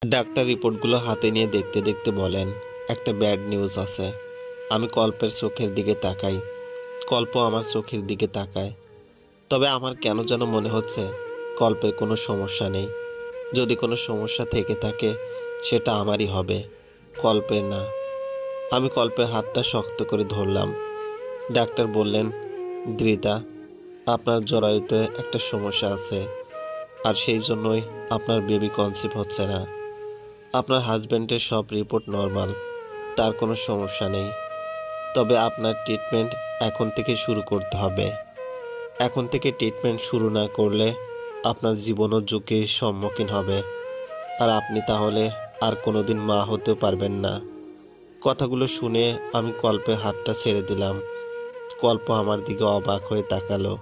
Doctor রিপোর্টগুলো হাতে নিয়ে দেখতে দেখতে বলেন, একটা ব্যাড নিউজ আছে। আমি কল্পের চোখের দিকে তাকাই, কল্প আমার চোখের দিকে তাকায়। তবে আমার কেন যেন মনে হচ্ছে কল্পের কোনো সমস্যা নেই। যদি কোনো সমস্যা থেকে থাকে সেটা আমারই হবে, কল্পের না। আমি কল্পের হাতটা শক্ত করে ধরলাম। ডাক্তার বললেন, দৃতা, আপনার জরায়ুতে একটা সমস্যা আছে, আর সেই জন্যই আপনার বেবি কনসিভ হচ্ছে না। আপনার হাজব্যান্ডের সব রিপোর্ট নর্মাল, তার কোনো সমস্যা নেই। তবে আপনার ট্রিটমেন্ট এখন থেকে শুরু করতে হবে। এখন থেকে ট্রিটমেন্ট শুরু না করলে আপনার জীবনও ঝুঁকির সম্মুখীন হবে, আর আপনি তাহলে আর কোনোদিন মা হতেও পারবেন না। কথাগুলো শুনে আমি কল্পের হাতটা ছেড়ে দিলাম। কল্প আমার দিকে অবাক হয়ে তাকালো।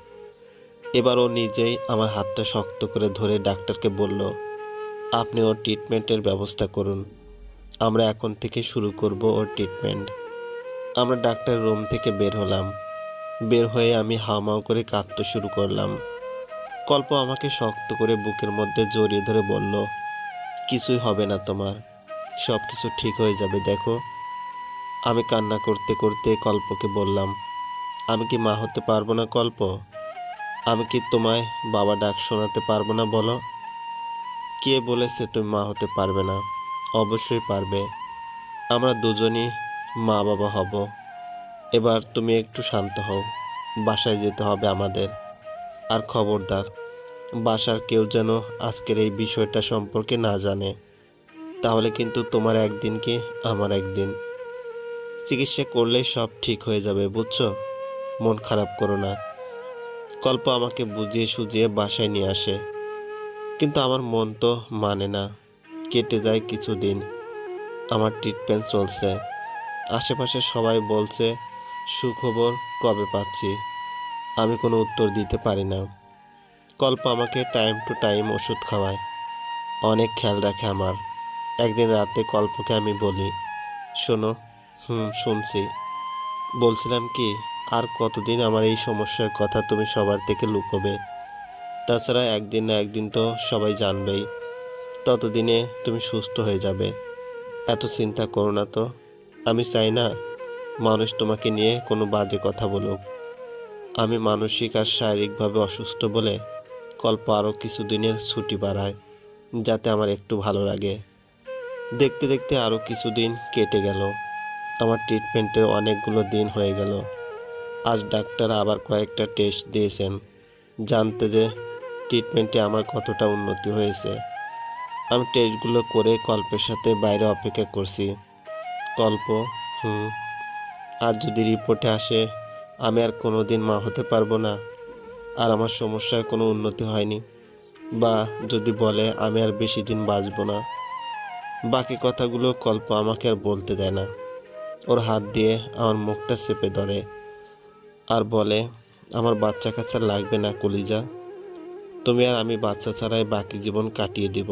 এবার ও নিজেই আমার হাতটা শক্ত করে ধরে ডাক্তারকে বলল, আপনি ওর ট্রিটমেন্টের ব্যবস্থা করুন। আমরা এখন থেকে শুরু করব ওর ট্রিটমেন্ট। আমরা ডাক্তার রুম থেকে বের হলাম। বের হয়ে আমি হাউমাউ করে কাঁদতে শুরু করলাম। কল্প আমাকে শক্ত করে বুকের মধ্যে জড়িয়ে ধরে বলল, কিছুই হবে না তোমার, সব কিছু ঠিক হয়ে যাবে, দেখো। আমি কান্না করতে করতে কল্পকে বললাম, আমি কি মা হতে পারবো না কল্প? আমি কি তোমায় বাবা ডাক শোনাতে পারবো না বলো? কে বলেছে তুমি মা হতে পারবে না? অবশ্যই পারবে। আমরা দুজনই মা বাবা হব। এবার তুমি একটু শান্ত হও। বাসায় যেতে হবে আমাদের। আর খবরদার, বাসার কেউ যেন আজকের এই বিষয়টা সম্পর্কে না জানে। তাহলে কিন্তু তোমার একদিন কি আমার একদিন। চিকিৎসা করলেই সব ঠিক হয়ে যাবে, বুঝছো? মন খারাপ করো না। কল্প আমাকে বুঝিয়ে সুঝিয়ে বাসায় নিয়ে আসে, কিন্তু আমার মন তো মানে না। কেটে যায় কিছুদিন। আমার ট্রিটমেন্ট চলছে। আশেপাশে সবাই বলছে সুখবর কবে পাচ্ছি। আমি কোনো উত্তর দিতে পারি না। কল্প আমাকে টাইম টু টাইম ওষুধ খাওয়ায়, অনেক খেয়াল রাখে আমার। একদিন রাতে কল্পকে আমি বলি, শোনো। শুনছি। বলছিলাম কি, আর কতদিন আমার এই সমস্যার কথা তুমি সবার থেকে লুকোবে? তাছাড়া একদিন না একদিন তো সবাই জানবেই। ততদিনে তুমি সুস্থ হয়ে যাবে। এত চিন্তা করো না তো। আমি চাই না মানুষ তোমাকে নিয়ে কোনো বাজে কথা বলুক। আমি মানসিক আর শারীরিকভাবে অসুস্থ বলে কল্প আরও কিছুদিনের ছুটি বাড়ায়, যাতে আমার একটু ভালো লাগে। দেখতে দেখতে আরও কিছুদিন কেটে গেল। আমার ট্রিটমেন্টের অনেকগুলো দিন হয়ে গেল। আজ ডাক্তার আবার কয়েকটা টেস্ট দিয়েছেন, জানতে যে ট্রিটমেন্টে আমার কতটা উন্নতি হয়েছে। আমি টেস্টগুলো করে কল্পের সাথে বাইরে অপেক্ষা করছি। কল্প, আজ যদি রিপোর্টে আসে আমি আর কোনোদিন মা হতে পারবো না, আর আমার সমস্যার কোনো উন্নতি হয়নি, বা যদি বলে আমি আর বেশি দিন বাঁচব না, বাকি কথাগুলো কল্প আমাকে আর বলতে দেয় না। ওর হাত দিয়ে আমার মুখটা চেপে ধরে আর বলে, আমার বাচ্চা কাচ্চা লাগবে না কলিজা। তুমি আর আমি বাচ্চা ছাড়াই বাকি জীবন কাটিয়ে দিব।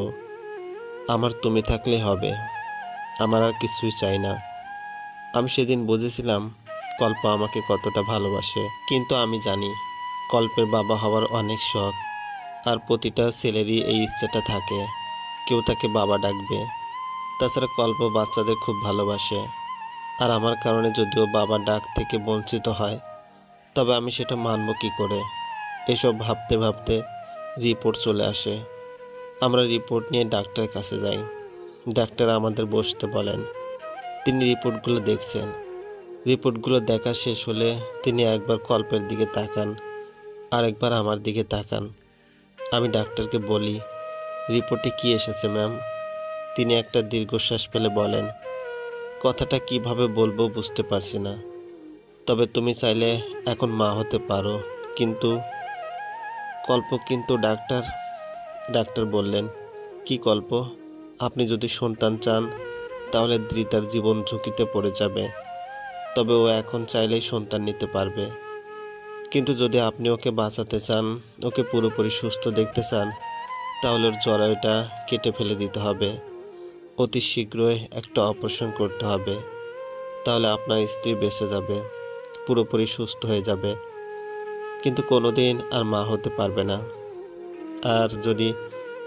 আমার তুমি থাকলে হবে। আমার আর কিছুই চাই না। আমি সেদিন বুঝেছিলাম কল্প আমাকে কতটা ভালোবাসে। কিন্তু আমি জানি কল্পের বাবা হওয়ার অনেক শখ, আর প্রতিটা ছেলেরই এই ইচ্ছাটা থাকে, কেউ তাকে বাবা ডাকবে। তাছাড়া কল্প বাচ্চাদের খুব ভালোবাসে, আর আমার কারণে যদিও বাবা ডাক থেকে বঞ্চিত হয়, তবে আমি সেটা মানব কী করে? এসব ভাবতে ভাবতে রিপোর্ট চলে আসে। আমরা রিপোর্ট নিয়ে ডাক্তারের কাছে যাই। ডাক্তার আমাদের বসতে বলেন। তিনি রিপোর্টগুলো দেখছেন। রিপোর্টগুলো দেখা শেষ হলে তিনি একবার কল্পের দিকে তাকান, আর একবার আমার দিকে তাকান। আমি ডাক্তারকে বলি, রিপোর্টে কি এসেছে ম্যাম? তিনি একটা দীর্ঘশ্বাস ফেলে বলেন, কথাটা কিভাবে বলবো বুঝতে পারছি না, তবে তুমি চাইলে এখন মা হতে পারো। কিন্তু কল্প, কিন্তু ডাক্তার। ডাক্তার বললেন, কি কল্প? আপনি যদি সন্তান চান তাহলে দৃতার জীবন ঝুঁকিতে পড়ে যাবে। তবে ও এখন চাইলেই সন্তান নিতে পারবে। কিন্তু যদি আপনি ওকে বাঁচাতে চান, ওকে পুরোপুরি সুস্থ দেখতে চান, তাহলে ওর জরায়ুটা কেটে ফেলে দিতে হবে। অতি শীঘ্রই একটা অপারেশন করতে হবে। তাহলে আপনার স্ত্রী বেঁচে যাবে, পুরোপুরি সুস্থ হয়ে যাবে, কিন্তু কোনোদিন আর মা হতে পারবে না। আর যদি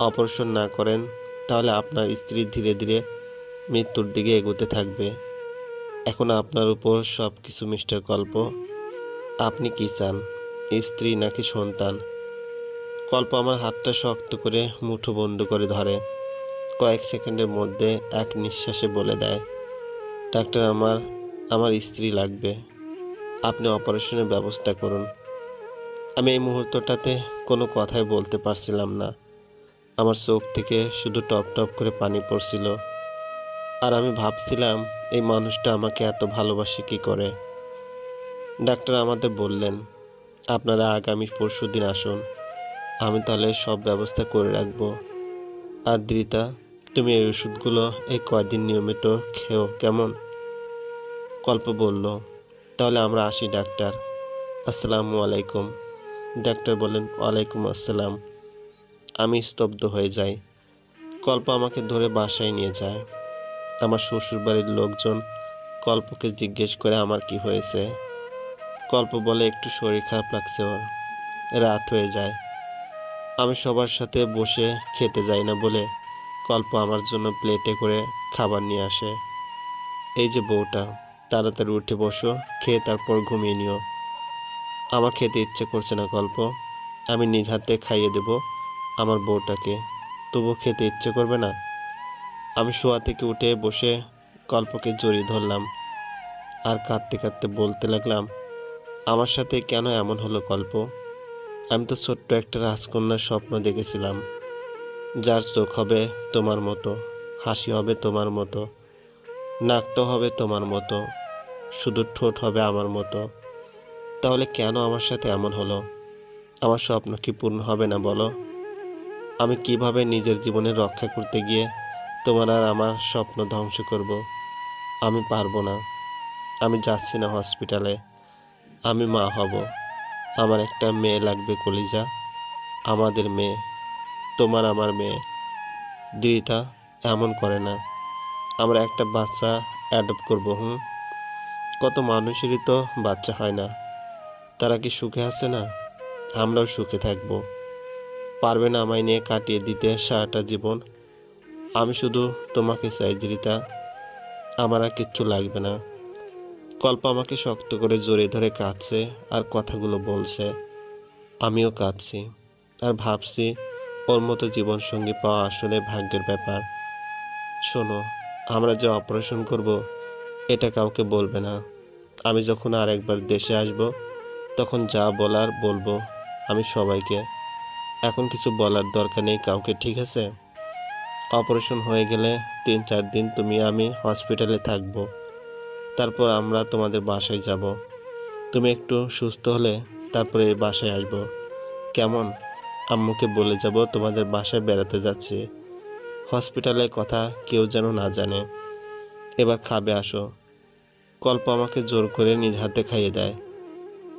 অপারেশন না করেন তাহলে আপনার স্ত্রী ধীরে ধীরে মৃত্যুর দিকে এগোতে থাকবে। এখন আপনার উপর সব কিছু মিস্টার কল্প। আপনি কি চান, স্ত্রী নাকি সন্তান? কল্প আমার হাতটা শক্ত করে মুঠো বন্ধ করে ধরে। কয়েক সেকেন্ডের মধ্যে এক নিঃশ্বাসে বলে দেয়, ডাক্তার, আমার স্ত্রী লাগবে। আপনি অপারেশনের ব্যবস্থা করুন। আমি এই মুহূর্তটাতে কোনো কথাই বলতে পারছিলাম না। আমার চোখ থেকে শুধু টপ টপ করে পানি পড়ছিল। আর আমি ভাবছিলাম, এই মানুষটা আমাকে এত ভালোবাসে কী করে। ডাক্তার আমাদের বললেন, আপনারা আগামী পরশুদিন আসুন। আমি তাহলে সব ব্যবস্থা করে রাখবো। আর দ্রিতা, তুমি এই ওষুধগুলো এই কয়দিন নিয়মিত খেও, কেমন? কল্প বলল, তাহলে আমরা আসি ডাক্তার। আসসালামু আলাইকুম। ডাক্তার বললেন, ওয়ালাইকুম আসসালাম। আমি স্তব্ধ হয়ে যাই। কল্প আমাকে ধরে বাসায় নিয়ে যায়। আমার শ্বশুরবাড়ির লোকজন কল্পকে জিজ্ঞেস করে আমার কি হয়েছে। কল্প বলে, একটু শরীর খারাপ লাগছে ওর। রাত হয়ে যায়। আমি সবার সাথে বসে খেতে যাই না বলে কল্প আমার জন্য প্লেটে করে খাবার নিয়ে আসে। এই যে বউটা, তাড়াতাড়ি উঠে বসো, খেয়ে তারপর ঘুমিয়ে নিও। আমার খেতে ইচ্ছে করছে না কল্প। আমি নিজ হাতে খাইয়ে দেব আমার বউটাকে, তবুও খেতে ইচ্ছে করবে না? আমি শোয়া থেকে উঠে বসে কল্পকে জড়িয়ে ধরলাম আর কাঁদতে কাঁদতে বলতে লাগলাম, আমার সাথে কেন এমন হলো কল্প? আমি তো ছোট্ট একটা রাজকন্যার স্বপ্ন দেখেছিলাম, যার চোখ হবে তোমার মতো, হাসি হবে তোমার মতো, নাকটা হবে তোমার মতো, শুধু ঠোঁট হবে আমার মতো। তাহলে কেন আমার সাথে এমন হলো? আমার স্বপ্ন কি পূর্ণ হবে না বলো? আমি কিভাবে নিজের জীবনে রক্ষা করতে গিয়ে তোমার আর আমার স্বপ্ন ধ্বংস করব? আমি পারবো না। আমি যাচ্ছি না হসপিটালে। আমি মা হব। আমার একটা মেয়ে লাগবে কলিজা, আমাদের মেয়ে, তোমার আমার মেয়ে। দ্রিতা, এমন করে না। আমরা একটা বাচ্চা অ্যাডপ্ট করবো। কত মানুষেরই তো বাচ্চা হয় না। তারা কি সুখে আছে না? আমরাও সুখে থাকবো। পারবে না আমায় নিয়ে কাটিয়ে দিতে সারাটা জীবন? আমি শুধু তোমাকে চাই দ্রিতা, আমার আর কিচ্ছু লাগবে না। কল্প আমাকে শক্ত করে জড়িয়ে ধরে কাঁদছে আর কথাগুলো বলছে। আমিও কাঁদছি আর ভাবছি, ওর মতো জীবনসঙ্গী পাওয়া আসলে ভাগ্যের ব্যাপার। শোনো, আমরা যে অপারেশন করব এটা কাউকে বলবে না। আমি যখন আর একবার দেশে আসব তখন যা বলার বলবো আমি সবাইকে। এখন কিছু বলার দরকার নেই কাউকে, ঠিক আছে? অপারেশন হয়ে গেলে 3-4 দিন তুমি আমি হসপিটালে থাকবো। তারপর আমরা তোমাদের বাসায় যাব। তুমি একটু সুস্থ হলে তারপরে এই বাসায় আসবো, কেমন? আম্মুকে বলে যাব তোমাদের বাসায় বেড়াতে যাচ্ছি। হসপিটালের কথা কেউ যেন না জানে। এবার খাবে, আসো। কল্প আমাকে জোর করে নিজ হাতে খাইয়ে দেয়।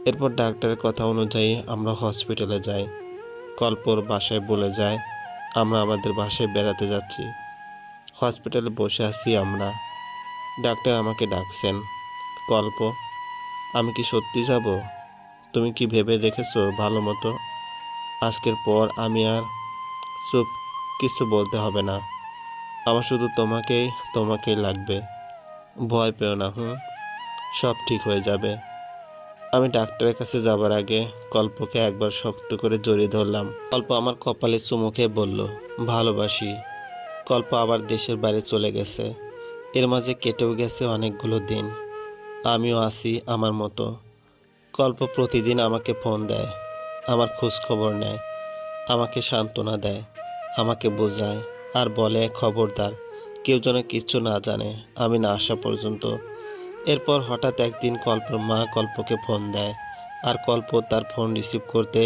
এরপর ডাক্তারের কথা অনুযায়ী আমরা হসপিটালে যাই। কল্পর বাসায় বলে যায় আমরা আমাদের বাসায় বেড়াতে যাচ্ছি। হসপিটালে বসে আছি আমরা। ডাক্তার আমাকে ডাকছেন। কল্প, আমি কি সত্যি যাব? তুমি কি ভেবে দেখেছো ভালো মতো? আজকের পর আমি আর চুপ, কিছু বলতে হবে না। আমার শুধু তোমাকেই লাগবে। ভয় পেও না, সব ঠিক হয়ে যাবে। আমি ডাক্তারের কাছে যাবার আগে কল্পকে একবার শক্ত করে জড়িয়ে ধরলাম। কল্প আমার কপালে চুমু খেয়ে বলল, ভালোবাসি। কল্প আবার দেশের বাইরে চলে গেছে। এর মাঝে কেটেও গেছে অনেকগুলো দিন। আমিও আছি আমার মতো। কল্প প্রতিদিন আমাকে ফোন দেয়, আমার খোঁজ খবর নেয়, আমাকে সান্ত্বনা দেয়, আমাকে বোঝায় আর বলে, খবরদার কেউ যেন কিচ্ছু না জানে আমি না আসা পর্যন্ত। এরপর হঠাৎ একদিন কল্পর মা কল্পকে ফোন দেয় আর কল্প তার ফোন রিসিভ করতে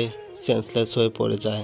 সেন্সলেস হয়ে পড়ে যায়।